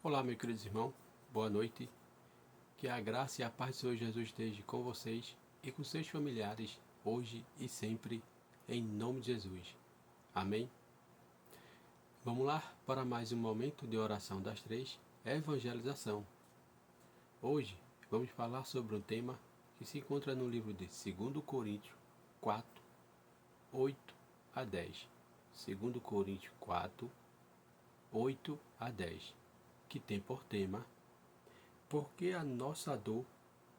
Olá, meus queridos irmãos, boa noite. Que a graça e a paz do Senhor Jesus esteja com vocês e com seus familiares, hoje e sempre, em nome de Jesus. Amém? Vamos lá para mais um momento de oração das três, evangelização. Hoje vamos falar sobre um tema que se encontra no livro de 2 Coríntios 4, 8 a 10. 2 Coríntios 4, 8 a 10, que tem por tema: porque a nossa dor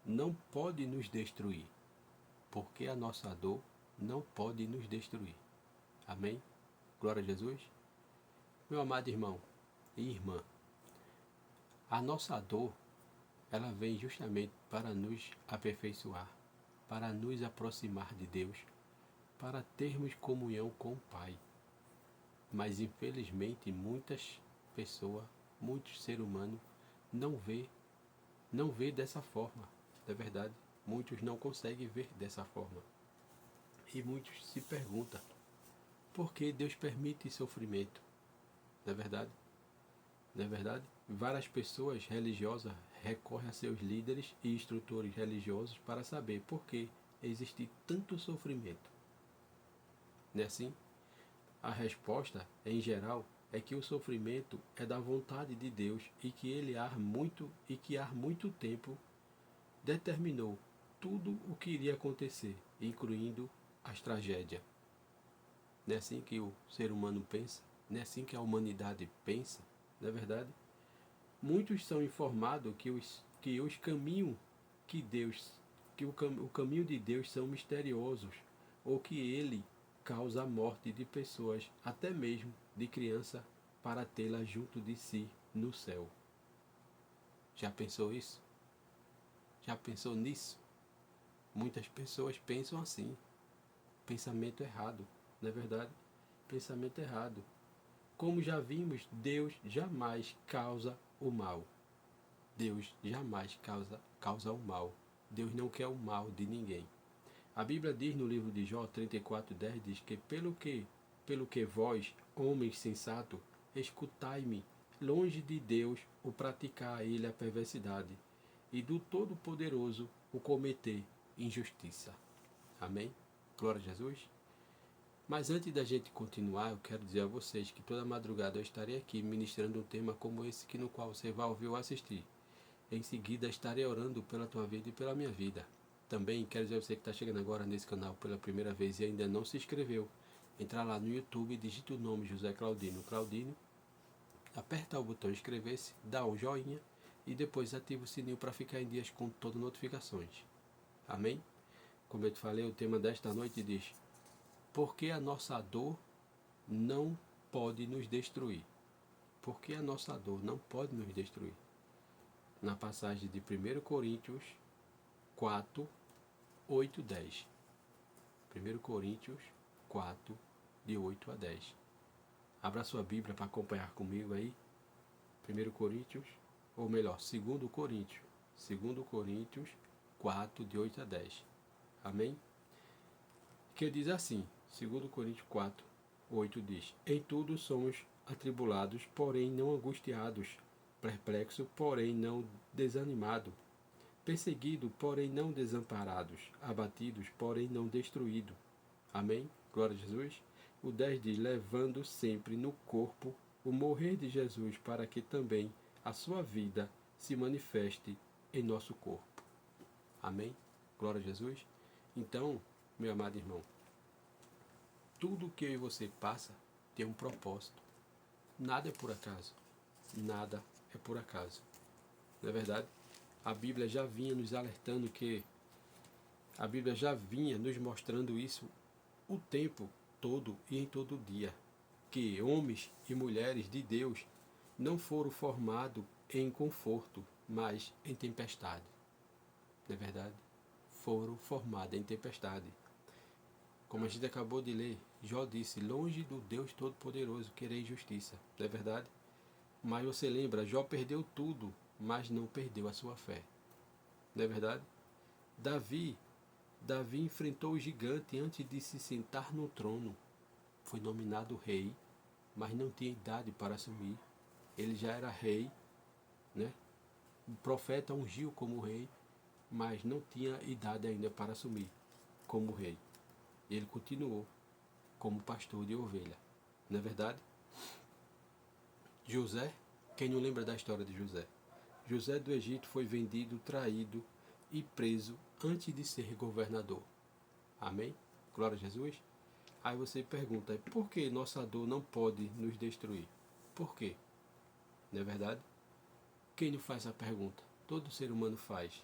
não pode nos destruir. Porque a nossa dor não pode nos destruir. Amém? Glória a Jesus. Meu amado irmão e irmã, a nossa dor, ela vem justamente para nos aperfeiçoar, para nos aproximar de Deus, para termos comunhão com o Pai. Mas infelizmente muitas pessoas, muitos seres humanos não vê dessa forma. É verdade, muitos não conseguem ver dessa forma. E muitos se perguntam, por que Deus permite sofrimento? Não é verdade? Não é verdade? Várias pessoas religiosas recorrem a seus líderes e instrutores religiosos para saber por que existe tanto sofrimento. Não é assim? A resposta, em geral, é que o sofrimento é da vontade de Deus e que há muito tempo determinou tudo o que iria acontecer, incluindo as tragédias. Não é assim que o ser humano pensa? Não é assim que a humanidade pensa? Não é verdade? Muitos são informados que os caminhos que Deus, o caminho de Deus são misteriosos, ou que ele causa a morte de pessoas, até mesmo de criança, para tê-la junto de si no céu. Já pensou isso? Já pensou nisso? Muitas pessoas pensam assim. Pensamento errado, não é verdade? Pensamento errado. Como já vimos, Deus jamais causa o mal. Deus jamais causa o mal. Deus não quer o mal de ninguém. A Bíblia diz no livro de Jó 34:10, diz que pelo que vós, homens sensatos, escutai-me, longe de Deus o praticar a ele a perversidade, e do Todo-Poderoso o cometer injustiça. Amém? Glória a Jesus. Mas antes da gente continuar, eu quero dizer a vocês que toda madrugada eu estarei aqui ministrando um tema como esse, no qual você vai ouvir ou assistir. Em seguida estarei orando pela tua vida e pela minha vida. Também quero dizer a você que está chegando agora nesse canal pela primeira vez e ainda não se inscreveu. Entra lá no YouTube, digita o nome José Claudino Claudino, aperta o botão inscrever-se, dá um joinha e depois ativa o sininho para ficar em dias com todas as notificações. Amém? Como eu te falei, o tema desta noite diz: porque a nossa dor não pode nos destruir. Porque a nossa dor não pode nos destruir. Na passagem de 1 Coríntios 4, 8 a 10. 1 Coríntios 4, de 8 a 10. Abra sua Bíblia para acompanhar comigo aí. 1 Coríntios, ou melhor, 2 Coríntios. 2 Coríntios 4, de 8 a 10. Amém? Que diz assim, 2 Coríntios 4, 8 diz: em tudo somos atribulados, porém não angustiados, perplexos, porém não desanimados, perseguidos, porém não desamparados, abatidos, porém não destruídos. Amém? Glória a Jesus. O 10 diz: levando sempre no corpo o morrer de Jesus, para que também a sua vida se manifeste em nosso corpo. Amém? Glória a Jesus. Então, meu amado irmão, tudo que eu e você passa tem um propósito. Nada é por acaso. Nada é por acaso. Não é verdade? A Bíblia já vinha nos alertando que a Bíblia já vinha nos mostrando isso o tempo todo e em todo dia, que homens e mulheres de Deus não foram formados em conforto, mas em tempestade. Não é verdade? Foram formados em tempestade. Como a gente acabou de ler, Jó disse: longe do Deus Todo-Poderoso querer justiça. Não é verdade? Mas você lembra, Jó perdeu tudo, mas não perdeu a sua fé. Não é verdade? Davi enfrentou o gigante antes de se sentar no trono. Foi nominado rei, mas não tinha idade para assumir. Ele já era rei né? O profeta ungiu como rei, mas não tinha idade ainda para assumir como rei. Ele continuou como pastor de ovelha. Não é verdade? José, quem não lembra da história de José? José do Egito foi vendido, traído e preso antes de ser governador. Amém? Glória a Jesus. Aí você pergunta, por que nossa dor não pode nos destruir? Por quê? Não é verdade? Quem não faz a pergunta? Todo ser humano faz.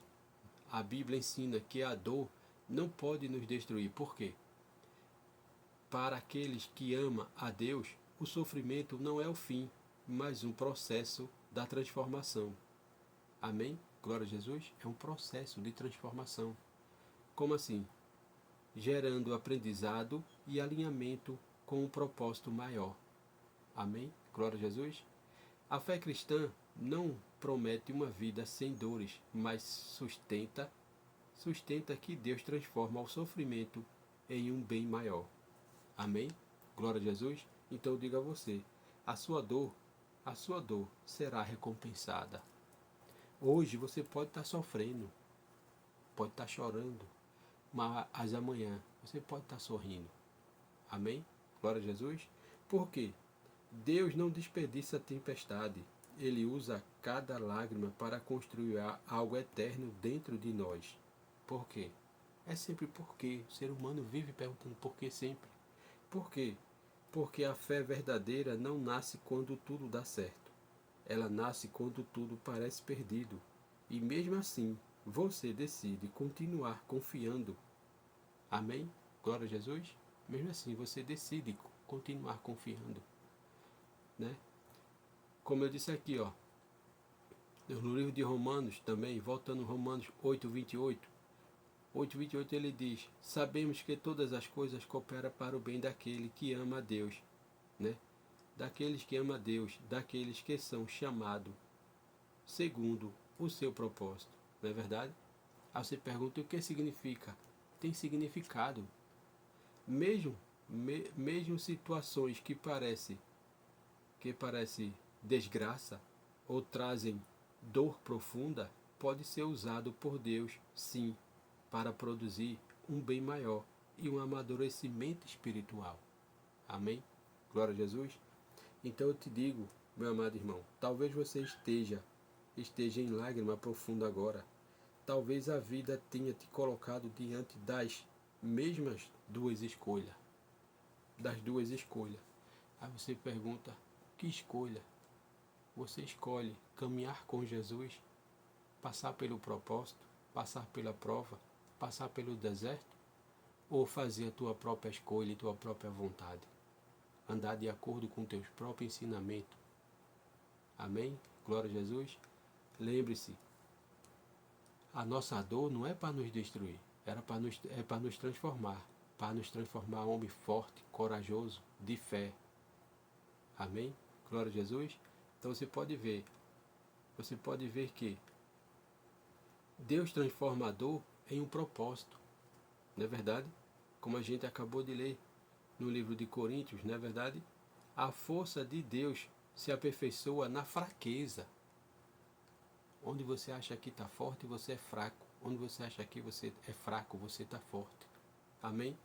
A Bíblia ensina que a dor não pode nos destruir. Por quê? Para aqueles que amam a Deus, o sofrimento não é o fim, mas um processo da transformação. Amém? Glória a Jesus. É um processo de transformação. Como assim? Gerando aprendizado e alinhamento com um propósito maior. Amém? Glória a Jesus. A fé cristã não promete uma vida sem dores, mas sustenta que Deus transforma o sofrimento em um bem maior. Amém? Glória a Jesus. Então eu digo a você, a sua dor será recompensada. Hoje você pode estar sofrendo, pode estar chorando, mas amanhã você pode estar sorrindo. Amém? Glória a Jesus. Por quê? Deus não desperdiça a tempestade. Ele usa cada lágrima para construir algo eterno dentro de nós. Por quê? É sempre por quê. O ser humano vive perguntando por que sempre. Por quê? Porque a fé verdadeira não nasce quando tudo dá certo. Ela nasce quando tudo parece perdido. E mesmo assim, você decide continuar confiando. Amém? Glória a Jesus. Mesmo assim, você decide continuar confiando, né? Como eu disse aqui, ó, no livro de Romanos também, voltando Romanos 8:28, 8:28 ele diz: sabemos que todas as coisas cooperam para o bem daquele que ama a Deus, né? Daqueles que amam a Deus, daqueles que são chamados segundo o seu propósito. Não é verdade? Aí você pergunta o que significa? Tem significado. Mesmo situações que parece desgraça ou trazem dor profunda, pode ser usado por Deus, sim, para produzir um bem maior e um amadurecimento espiritual. Amém? Glória a Jesus. Então eu te digo, meu amado irmão, talvez você esteja em lágrima profunda agora. Talvez a vida tenha te colocado diante das mesmas duas escolhas. Aí você pergunta, que escolha? Você escolhe caminhar com Jesus, passar pelo propósito, passar pela prova, passar pelo deserto, ou fazer a tua própria escolha e tua própria vontade? Andar de acordo com teus próprios ensinamentos. Amém? Glória a Jesus. Lembre-se, a nossa dor não é para nos destruir, é para nos transformar, em homem forte, corajoso, de fé. Amém? Glória a Jesus. Então você pode ver que Deus transforma a dor em um propósito, não é verdade? Como a gente acabou de ler no livro de Coríntios, não é verdade? A força de Deus se aperfeiçoa na fraqueza. Onde você acha que está forte, você é fraco. Onde você acha que você é fraco, você está forte. Amém?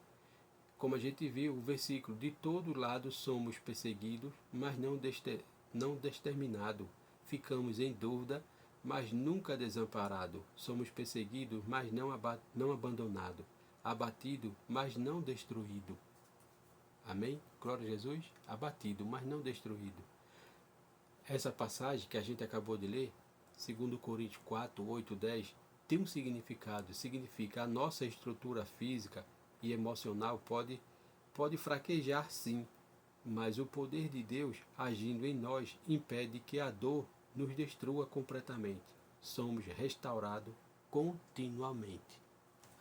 Como a gente viu o versículo, de todo lado somos perseguidos, mas não exterminados. Ficamos em dúvida, mas nunca desamparados. Somos perseguidos, mas não abandonados. Abatido, mas não destruído. Amém? Glória a Jesus. Abatido, mas não destruído. Essa passagem que a gente acabou de ler, 2 Coríntios 4, 8, 10, tem um significado. Significa a nossa estrutura física e emocional pode fraquejar, sim, mas o poder de Deus agindo em nós impede que a dor nos destrua completamente. Somos restaurados continuamente.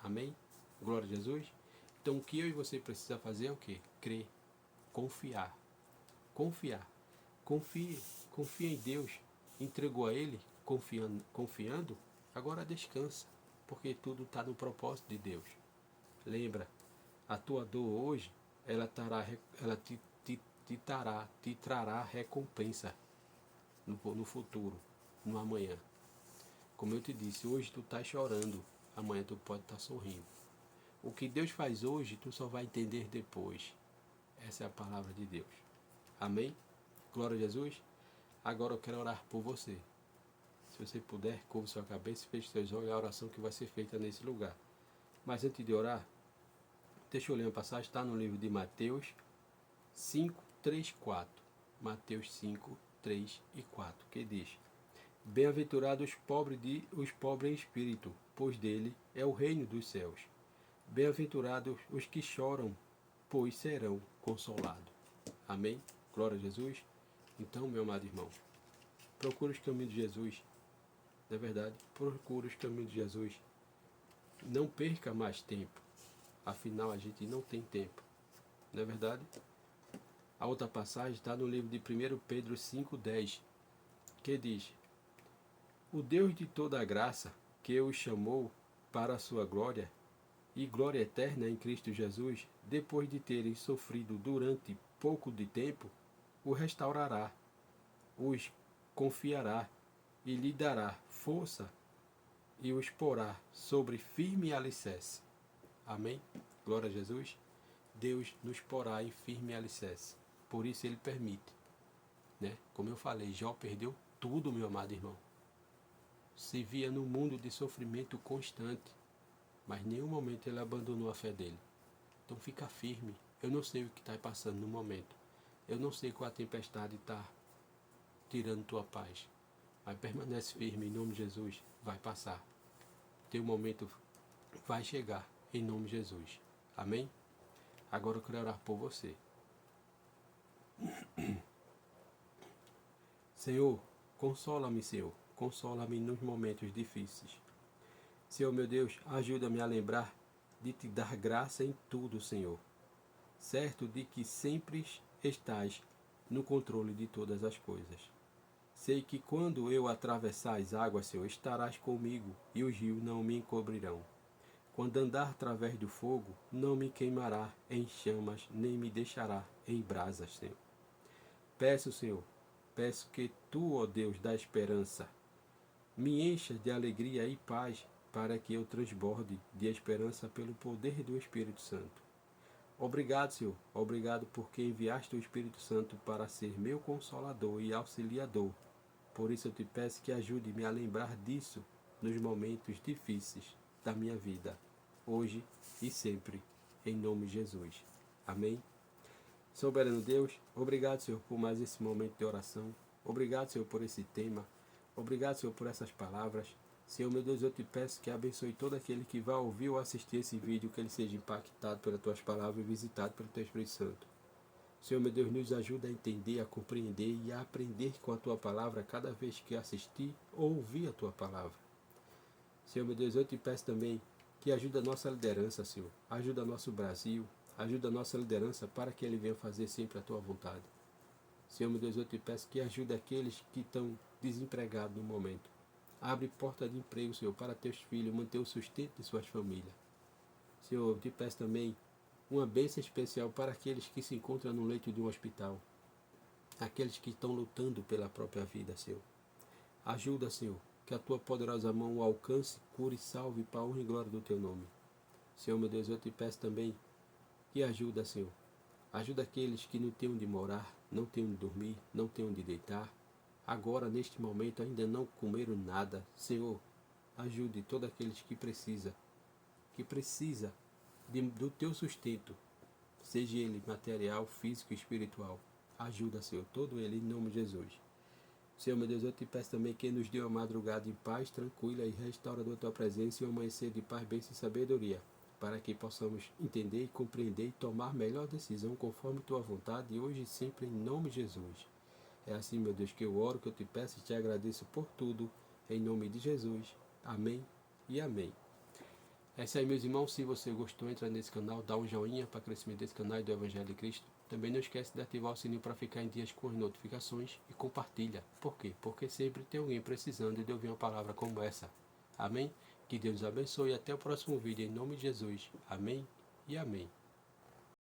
Amém? Glória a Jesus. Então o que eu e você precisa fazer é o quê? Crer, confiar. Confie em Deus. Entregou a Ele, confiando, agora descansa, porque tudo está no propósito de Deus. Lembra, a tua dor hoje, ela te trará recompensa no futuro. no amanhã. Como eu te disse, hoje tu está chorando, amanhã tu pode estar sorrindo. O que Deus faz hoje, tu só vai entender depois. Essa é a palavra de Deus. Amém? Glória a Jesus. Agora eu quero orar por você. Se você puder, curva sua cabeça e feche seus olhos, a oração que vai ser feita nesse lugar. Mas antes de orar, deixa eu ler uma passagem, está no livro de Mateus 5, 3, 4. Mateus 5, 3 e 4, que diz: Bem-aventurados os pobres em espírito, pois dele é o reino dos céus. Bem-aventurados os que choram, pois serão consolados. Amém? Glória a Jesus. Então, meu amado irmão, procure os caminhos de Jesus. Na verdade, procure os caminhos de Jesus. Não perca mais tempo. Afinal, a gente não tem tempo. Não é verdade? A outra passagem está no livro de 1 Pedro 5,10, que diz: O Deus de toda a graça, que os chamou para a sua glória e glória eterna em Cristo Jesus, depois de terem sofrido durante pouco de tempo, o restaurará, os confiará e lhe dará força e os porá sobre firme alicerce. Amém? Glória a Jesus. Deus nos porá em firme alicerce. Por isso ele permite. Né? Como eu falei, Jó perdeu tudo, meu amado irmão. Se via num mundo de sofrimento constante, mas em nenhum momento ele abandonou a fé dele. Então fica firme. Eu não sei o que está passando no momento. Eu não sei qual a tempestade está tirando tua paz. Mas permanece firme em nome de Jesus. Vai passar. Teu momento vai chegar em nome de Jesus. Amém? Agora eu quero orar por você. Senhor, consola-me, Senhor. Consola-me nos momentos difíceis. Senhor, meu Deus, ajuda-me a lembrar de te dar graça em tudo, Senhor. Certo de que sempre estás no controle de todas as coisas. Sei que quando eu atravessar as águas, Senhor, estarás comigo e os rios não me encobrirão. Quando andar através do fogo, não me queimará em chamas, nem me deixará em brasas, Senhor. Peço, Senhor, peço que Tu, ó Deus da esperança, me encha de alegria e paz, para que eu transborde de esperança pelo poder do Espírito Santo. Obrigado, Senhor. Obrigado porque enviaste o Espírito Santo para ser meu consolador e auxiliador. Por isso eu te peço que ajude-me a lembrar disso nos momentos difíceis da minha vida, hoje e sempre, em nome de Jesus. Amém? Soberano Deus, obrigado, Senhor, por mais esse momento de oração. Obrigado, Senhor, por esse tema. Obrigado, Senhor, por essas palavras. Senhor, meu Deus, eu te peço que abençoe todo aquele que vai ouvir ou assistir esse vídeo, que ele seja impactado pelas tuas palavras e visitado pelo teu Espírito Santo. Senhor, meu Deus, nos ajuda a entender, a compreender e a aprender com a tua palavra cada vez que assistir ou ouvir a tua palavra. Senhor, meu Deus, eu te peço também que ajude a nossa liderança, Senhor. Ajuda nosso Brasil, ajuda a nossa liderança para que ele venha fazer sempre a tua vontade. Senhor, meu Deus, eu te peço que ajude aqueles que estão desempregados no momento. Abre porta de emprego, Senhor, para teus filhos, manter o sustento de suas famílias. Senhor, eu te peço também uma bênção especial para aqueles que se encontram no leito de um hospital. Aqueles que estão lutando pela própria vida, Senhor. Ajuda, Senhor, que a tua poderosa mão o alcance, cure e salve para a honra e glória do teu nome. Senhor, meu Deus, eu te peço também que ajuda, Senhor. Ajuda aqueles que não têm onde morar, não têm onde dormir, não têm onde deitar. Agora, neste momento, ainda não comeram nada. Senhor, ajude todos aqueles que precisa do teu sustento, seja ele material, físico e espiritual. Ajuda, Senhor, todo ele em nome de Jesus. Senhor, meu Deus, eu te peço também que nos dê uma madrugada em paz, tranquila e restauradora da tua presença e um amanhecer de paz, bênção e sabedoria, para que possamos entender, compreender e tomar a melhor decisão conforme tua vontade, hoje e sempre, em nome de Jesus. É assim, meu Deus, que eu oro, que eu te peço e te agradeço por tudo, em nome de Jesus. Amém e amém. É isso aí, meus irmãos. Se você gostou, entra nesse canal, dá um joinha para o crescimento desse canal e do Evangelho de Cristo. Também não esquece de ativar o sininho para ficar em dias com as notificações e compartilha. Por quê? Porque sempre tem alguém precisando de ouvir uma palavra como essa. Amém? Que Deus abençoe e até o próximo vídeo, em nome de Jesus. Amém e amém.